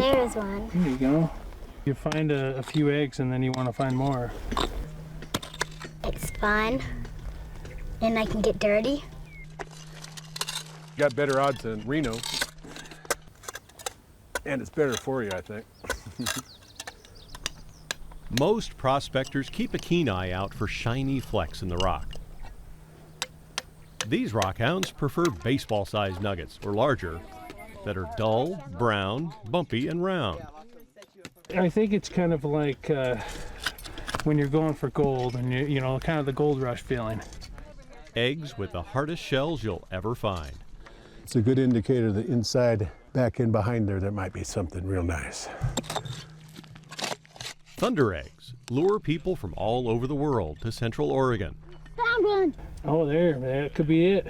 There is one. There you go. You find a few eggs and then you want to find more. It's fun, and I can get dirty. Got better odds than Reno. And it's better for you, I think. Most prospectors keep a keen eye out for shiny flecks in the rock. These rockhounds prefer baseball-sized nuggets, or larger, that are dull, brown, bumpy, and round. I think it's kind of like when you're going for gold and you know, kind of the gold rush feeling. Eggs with the hardest shells you'll ever find. It's a good indicator that inside, back in behind there might be something real nice. Thundereggs lure people from all over the world to Central Oregon. Found one. Oh, that could be it.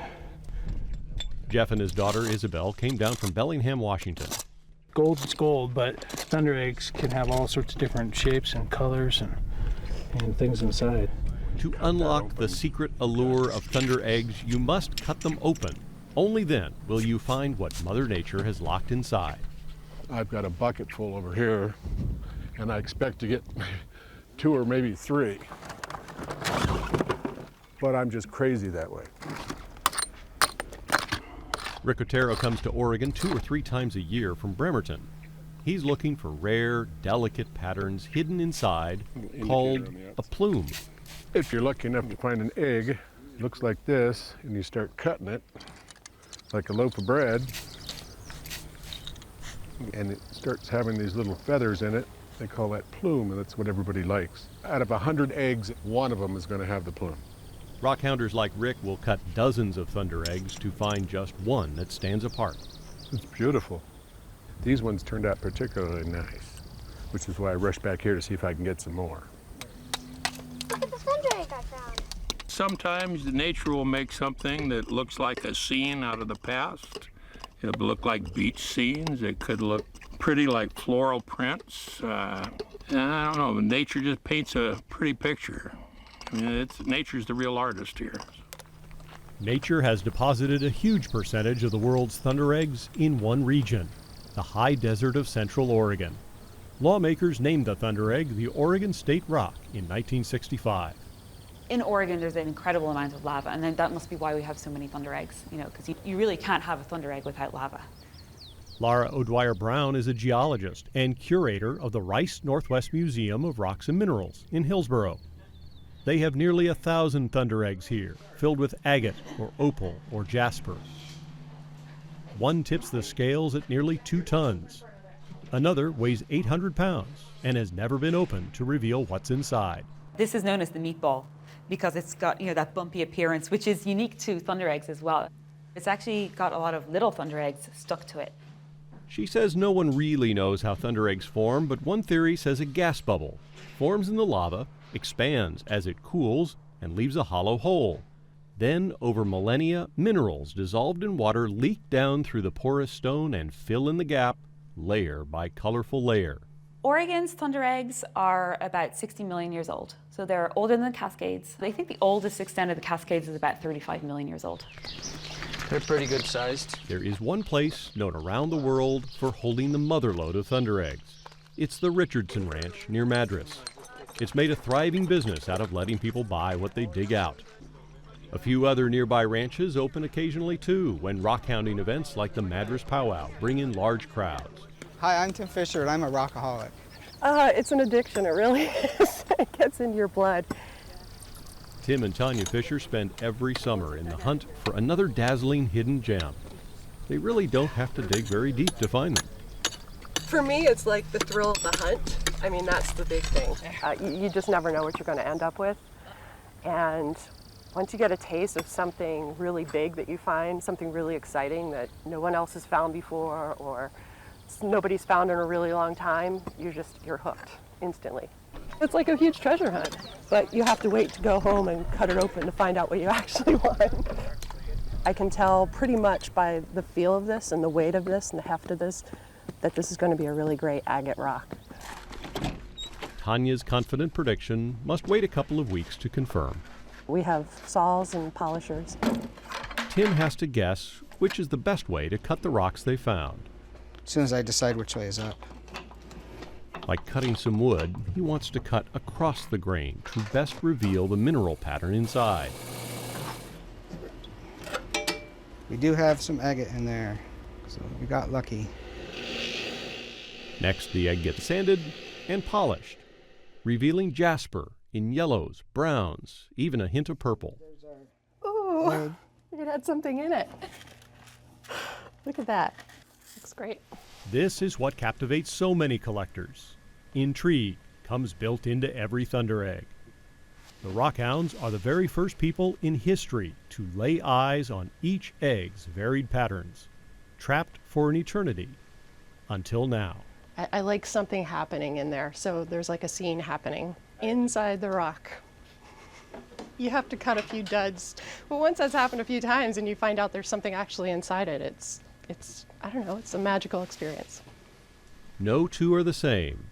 Jeff and his daughter Isabel came down from Bellingham, Washington. Gold is gold, but thundereggs can have all sorts of different shapes and colors and things inside. To unlock the secret allure of thundereggs, you must cut them open. Only then will you find what Mother Nature has locked inside. I've got a bucket full over here, and I expect to get 2 or maybe 3. But I'm just crazy that way. Rick Otero comes to Oregon 2 or 3 times a year from Bremerton. He's looking for rare, delicate patterns hidden inside, called a plume. If you're lucky enough to find an egg, it looks like this, and you start cutting it like a loaf of bread, and it starts having these little feathers in it. They call that plume, and that's what everybody likes. Out of 100 eggs, 1 of them is going to have the plume. Rockhounders like Rick will cut dozens of thundereggs to find just one that stands apart. It's beautiful. These ones turned out particularly nice, which is why I rushed back here to see if I can get some more. Look at the thunderegg I found. Sometimes nature will make something that looks like a scene out of the past. It'll look like beach scenes. It could look pretty like floral prints. I don't know, nature just paints a pretty picture. I mean, nature's the real artist here. Nature has deposited a huge percentage of the world's thundereggs in one region, the high desert of Central Oregon. Lawmakers named the thunderegg the Oregon State Rock in 1965. In Oregon, there's an incredible amount of lava, and then that must be why we have so many thundereggs, because you really can't have a thunderegg without lava. Laura O'Dwyer Brown is a geologist and curator of the Rice Northwest Museum of Rocks and Minerals in Hillsboro. They have nearly 1,000 thundereggs here, filled with agate or opal or jasper. One tips the scales at nearly 2 tons. Another weighs 800 pounds and has never been opened to reveal what's inside. This is known as the meatball because it's got that bumpy appearance, which is unique to thundereggs as well. It's actually got a lot of little thundereggs stuck to it. She says no one really knows how thundereggs form, but one theory says a gas bubble forms in the lava, expands as it cools, and leaves a hollow hole. Then, over millennia, minerals dissolved in water leak down through the porous stone and fill in the gap, layer by colorful layer. Oregon's thundereggs are about 60 million years old, so they're older than the Cascades. I think the oldest extent of the Cascades is about 35 million years old. They're pretty good sized. There is one place known around the world for holding the motherlode of thundereggs. It's the Richardson Ranch near Madras. It's made a thriving business out of letting people buy what they dig out. A few other nearby ranches open occasionally too, when rockhounding events like the Madras Powwow bring in large crowds. Hi, I'm Tim Fisher, and I'm a rockaholic. It's an addiction, it really is. It gets into your blood. Tim and Tanya Fisher spend every summer in the hunt for another dazzling hidden gem. They really don't have to dig very deep to find them. For me, it's like the thrill of the hunt. I mean, that's the big thing. You just never know what you're going to end up with. And once you get a taste of something really big that you find, something really exciting that no one else has found before or nobody's found in a really long time, you're hooked instantly. It's like a huge treasure hunt, but you have to wait to go home and cut it open to find out what you actually want. I can tell pretty much by the feel of this and the weight of this and the heft of this that this is going to be a really great agate rock. Tanya's confident prediction must wait a couple of weeks to confirm. We have saws and polishers. Tim has to guess which is the best way to cut the rocks they found. As soon as I decide which way is up. Like cutting some wood, he wants to cut across the grain to best reveal the mineral pattern inside. We do have some agate in there, so we got lucky. Next, the egg gets sanded and polished, revealing jasper in yellows, browns, even a hint of purple. Ooh, it had something in it. Look at that. Looks great. This is what captivates so many collectors. Intrigue comes built into every thunderegg. The rockhounds are the very first people in history to lay eyes on each egg's varied patterns, trapped for an eternity, until now. I like something happening in there, so there's like a scene happening inside the rock. You have to cut a few duds. But once that's happened a few times and you find out there's something actually inside it, it's I don't know, it's a magical experience. No two are the same.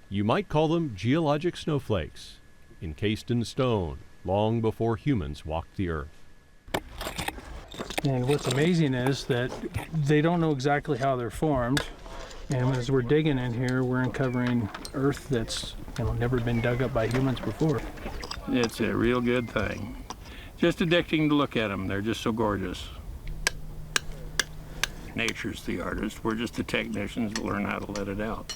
You might call them geologic snowflakes, encased in stone long before humans walked the earth. And what's amazing is that they don't know exactly how they're formed. And as we're digging in here, we're uncovering earth that's never been dug up by humans before. It's a real good thing. Just addicting to look at them. They're just so gorgeous. Nature's the artist. We're just the technicians that learn how to let it out.